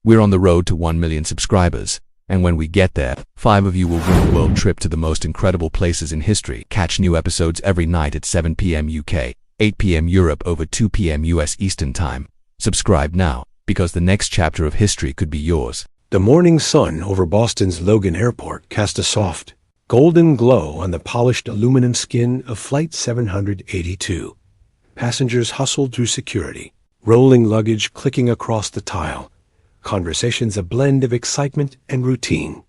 We're on the road to 1 million subscribers, and when we get there, 5 of you will win a world trip to the most incredible places in history. Catch new episodes every night at 7 p.m. UK, 8 p.m. Europe over 2 p.m. US Eastern Time. Subscribe now, because the next chapter of history could be yours. The morning sun over Boston's Logan Airport cast a soft, golden glow on the polished aluminum skin of Flight 782. Passengers hustled through security, rolling luggage clicking across the tile, conversations a blend of excitement and routine.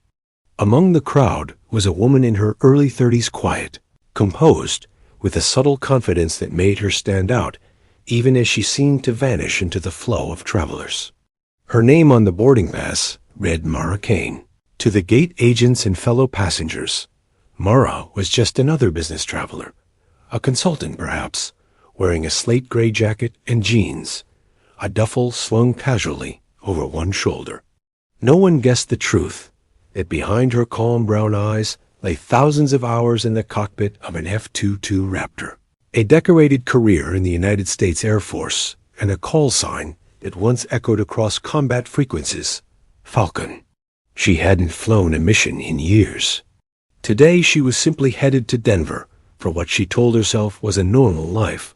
Among the crowd was a woman in her early 30s, quiet, composed, with a subtle confidence that made her stand out, even as she seemed to vanish into the flow of travelers. Her name on the boarding pass read Mara Kane. To the gate agents and fellow passengers, Mara was just another business traveler, a consultant perhaps, wearing a slate gray jacket and jeans, a duffel slung casually over one shoulder. No one guessed the truth, that behind her calm brown eyes lay thousands of hours in the cockpit of an F-22 Raptor, a decorated career in the United States Air Force, and a call sign that once echoed across combat frequencies, Falcon. She hadn't flown a mission in years. Today she was simply headed to Denver for what she told herself was a normal life,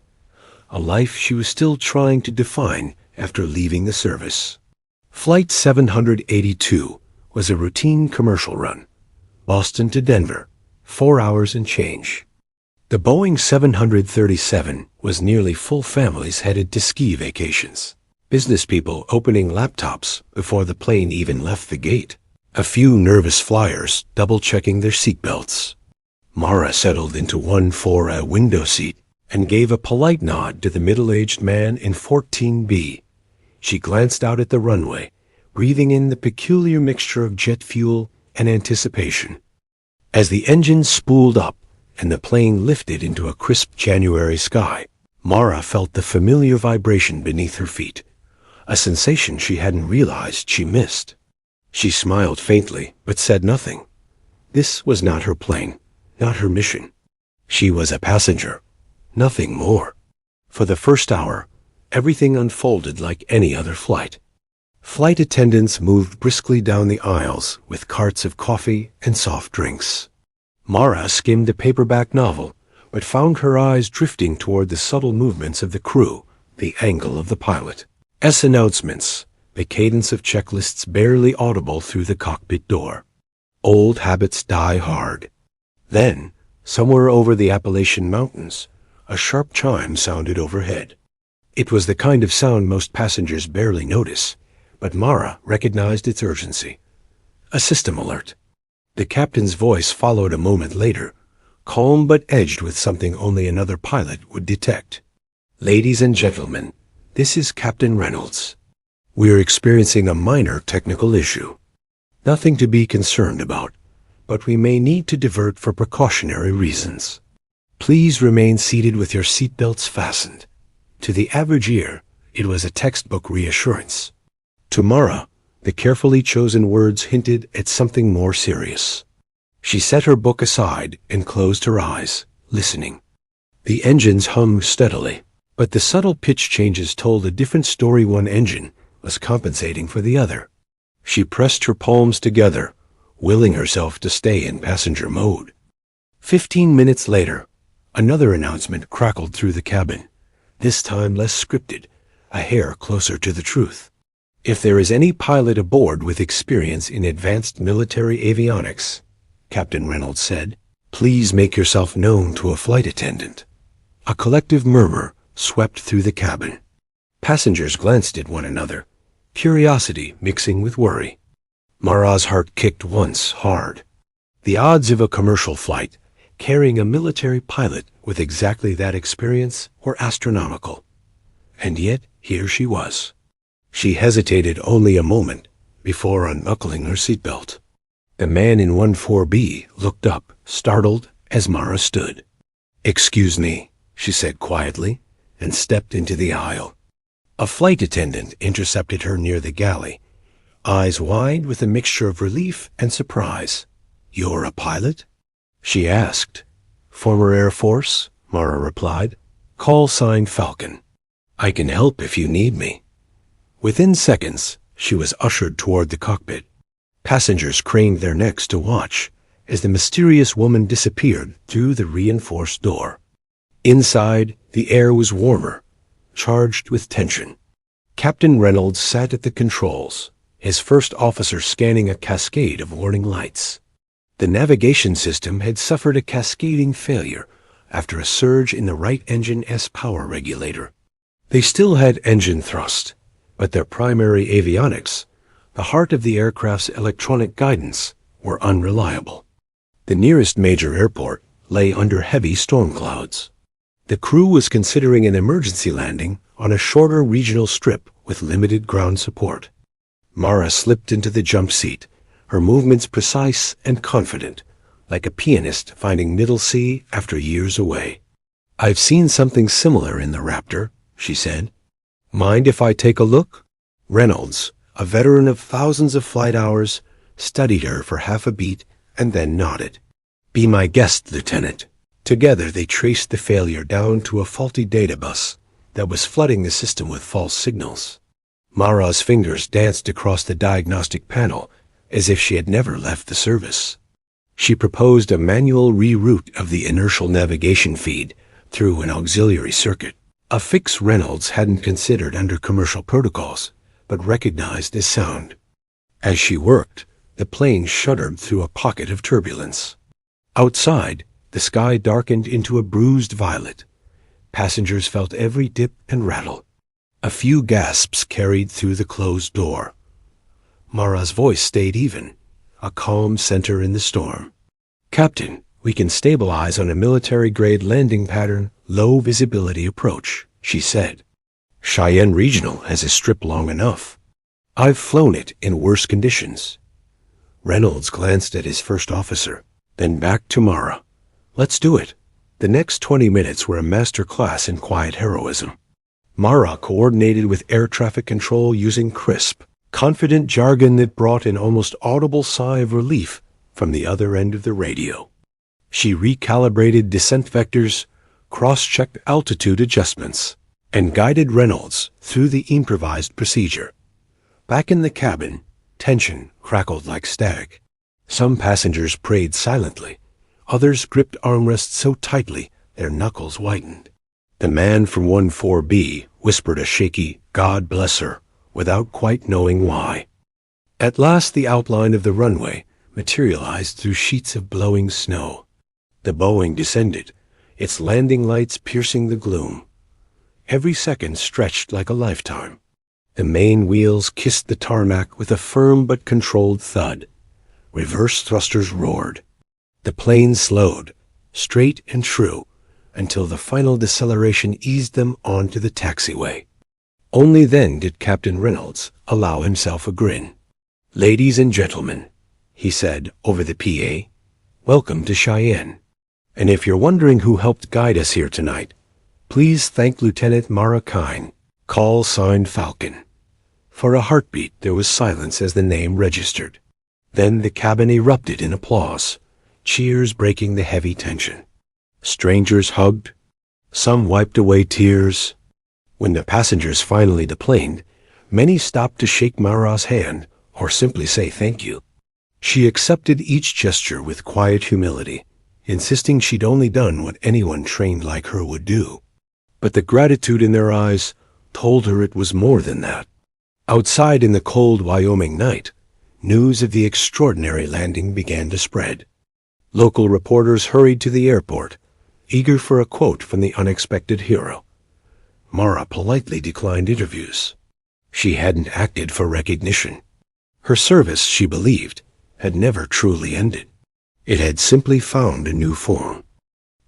a life she was still trying to define after leaving the service. Flight 782 was a routine commercial run, Boston to Denver, 4 hours and change. The Boeing 737 was nearly full families headed to ski vacations, business people opening laptops before the plane even left the gate, a few nervous flyers double-checking their seatbelts. Mara settled into one for a window seat and gave a polite nod to the middle-aged man in 14B. She glanced out at the runway, breathing in the peculiar mixture of jet fuel and anticipation. As the engine spooled up and the plane lifted into a crisp January sky, Mara felt the familiar vibration beneath her feet, a sensation she hadn't realized she missed. She smiled faintly, but said nothing. This was not her plane, not her mission. She was a passenger, nothing more. For the first hour, everything unfolded like any other flight. Flight attendants moved briskly down the aisles with carts of coffee and soft drinks. Mara skimmed a paperback novel, but found her eyes drifting toward the subtle movements of the crew, the angle of the pilot. Announcements, the cadence of checklists barely audible through the cockpit door. Old habits die hard. Then, somewhere over the Appalachian Mountains, a sharp chime sounded overhead. It was the kind of sound most passengers barely notice, but Mara recognized its urgency. A system alert. The captain's voice followed a moment later, calm but edged with something only another pilot would detect. Ladies and gentlemen, this is Captain Reynolds. We're experiencing a minor technical issue. Nothing to be concerned about, but we may need to divert for precautionary reasons. Please remain seated with your seatbelts fastened. To the average ear, it was a textbook reassurance. To Mara, the carefully chosen words hinted at something more serious. She set her book aside and closed her eyes, listening. The engines hummed steadily, but the subtle pitch changes told a different story. One engine was compensating for the other. She pressed her palms together, willing herself to stay in passenger mode. 15 minutes later, another announcement crackled through the cabin, this time less scripted, a hair closer to the truth. If there is any pilot aboard with experience in advanced military avionics, Captain Reynolds said, please make yourself known to a flight attendant. A collective murmur swept through the cabin. Passengers glanced at one another, curiosity mixing with worry. Mara's heart kicked once hard. The odds of a commercial flight carrying a military pilot with exactly that experience were astronomical. And yet, here she was. She hesitated only a moment before unbuckling her seatbelt. The man in 14B looked up, startled, as Mara stood. Excuse me, she said quietly, and stepped into the aisle. A flight attendant intercepted her near the galley, eyes wide with a mixture of relief and surprise. You're a pilot? She asked. Former Air Force, Mara replied. Call sign Falcon. I can help if you need me. Within seconds, she was ushered toward the cockpit. Passengers craned their necks to watch as the mysterious woman disappeared through the reinforced door. Inside, the air was warmer, charged with tension. Captain Reynolds sat at the controls, his first officer scanning a cascade of warning lights. The navigation system had suffered a cascading failure after a surge in the right engine's power regulator. They still had engine thrust, but their primary avionics, the heart of the aircraft's electronic guidance, were unreliable. The nearest major airport lay under heavy storm clouds. The crew was considering an emergency landing on a shorter regional strip with limited ground support. Mara slipped into the jump seat, her movements precise and confident, like a pianist finding middle C after years away. "I've seen something similar in the Raptor," she said. "Mind if I take a look?" Reynolds, a veteran of thousands of flight hours, studied her for half a beat and then nodded. "Be my guest, Lieutenant." Together they traced the failure down to a faulty data bus that was flooding the system with false signals. Mara's fingers danced across the diagnostic panel as if she had never left the service. She proposed a manual reroute of the inertial navigation feed through an auxiliary circuit, a fix Reynolds hadn't considered under commercial protocols, but recognized as sound. As she worked, the plane shuddered through a pocket of turbulence. Outside, the sky darkened into a bruised violet. Passengers felt every dip and rattle. A few gasps carried through the closed door. Mara's voice stayed even, a calm center in the storm. "Captain, we can stabilize on a military-grade landing pattern, low visibility approach," she said. "Cheyenne Regional has a strip long enough. I've flown it in worse conditions." Reynolds glanced at his first officer, then back to Mara. "Let's do it." The next 20 minutes were a master class in quiet heroism. Mara coordinated with air traffic control using crisp, confident jargon that brought an almost audible sigh of relief from the other end of the radio. She recalibrated descent vectors, cross-checked altitude adjustments, and guided Reynolds through the improvised procedure. Back in the cabin, tension crackled like static. Some passengers prayed silently. Others gripped armrests so tightly their knuckles whitened. The man from 14B whispered a shaky, "God bless her," without quite knowing why. At last the outline of the runway materialized through sheets of blowing snow. The Boeing descended, its landing lights piercing the gloom. Every second stretched like a lifetime. The main wheels kissed the tarmac with a firm but controlled thud. Reverse thrusters roared. The plane slowed, straight and true, until the final deceleration eased them onto the taxiway. Only then did Captain Reynolds allow himself a grin. "Ladies and gentlemen," he said over the PA, "welcome to Cheyenne. And if you're wondering who helped guide us here tonight, please thank Lieutenant Mara Kine, call sign Falcon." For a heartbeat there was silence as the name registered. Then the cabin erupted in applause, cheers breaking the heavy tension. Strangers hugged. Some wiped away tears. When the passengers finally deplaned, many stopped to shake Mara's hand or simply say thank you. She accepted each gesture with quiet humility, insisting she'd only done what anyone trained like her would do. But the gratitude in their eyes told her it was more than that. Outside in the cold Wyoming night, news of the extraordinary landing began to spread. Local reporters hurried to the airport, eager for a quote from the unexpected hero. Mara politely declined interviews. She hadn't acted for recognition. Her service, she believed, had never truly ended. It had simply found a new form.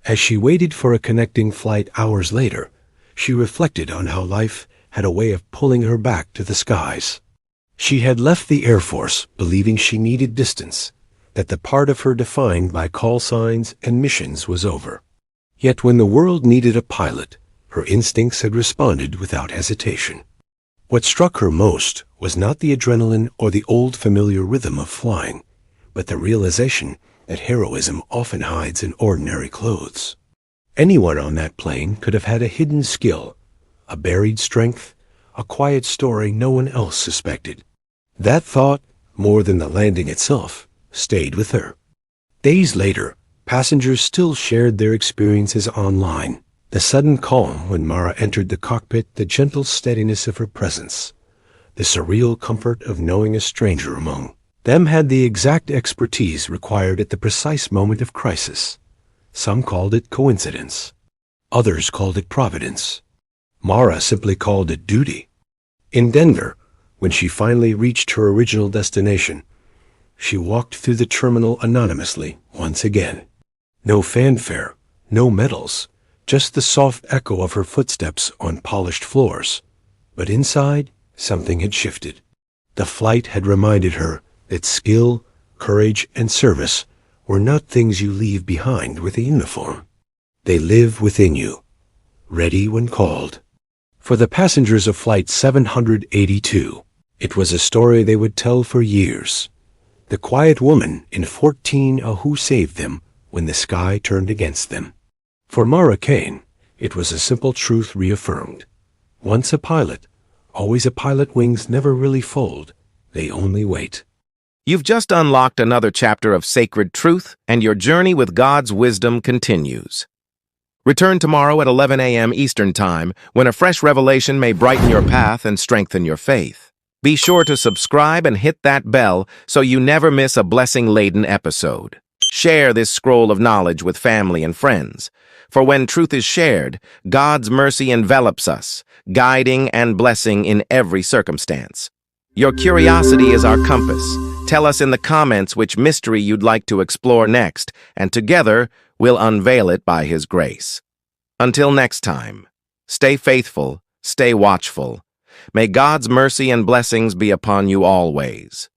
As she waited for a connecting flight hours later, she reflected on how life had a way of pulling her back to the skies. She had left the Air Force believing she needed distance, that the part of her defined by call signs and missions was over. Yet when the world needed a pilot, her instincts had responded without hesitation. What struck her most was not the adrenaline or the old familiar rhythm of flying, but the realization that heroism often hides in ordinary clothes. Anyone on that plane could have had a hidden skill, a buried strength, a quiet story no one else suspected. That thought, more than the landing itself, stayed with her. Days later, passengers still shared their experiences online. The sudden calm when Mara entered the cockpit, the gentle steadiness of her presence, the surreal comfort of knowing a stranger among them had the exact expertise required at the precise moment of crisis. Some called it coincidence. Others called it providence. Mara simply called it duty. In Denver, when she finally reached her original destination, she walked through the terminal anonymously once again. No fanfare, no medals, just the soft echo of her footsteps on polished floors. But inside, something had shifted. The flight had reminded her that skill, courage, and service were not things you leave behind with a uniform. They live within you, ready when called. For the passengers of Flight 782, it was a story they would tell for years. The quiet woman in 14 who saved them when the sky turned against them. For Mara Kane, it was a simple truth reaffirmed. Once a pilot, always a pilot. Wings never really fold. They only wait. You've just unlocked another chapter of sacred truth, and your journey with God's wisdom continues. Return tomorrow at 11 a.m. Eastern Time, when a fresh revelation may brighten your path and strengthen your faith. Be sure to subscribe and hit that bell so you never miss a blessing-laden episode. Share this scroll of knowledge with family and friends. For when truth is shared, God's mercy envelops us, guiding and blessing in every circumstance. Your curiosity is our compass. Tell us in the comments which mystery you'd like to explore next, and together we'll unveil it by His grace. Until next time, stay faithful, stay watchful. May God's mercy and blessings be upon you always.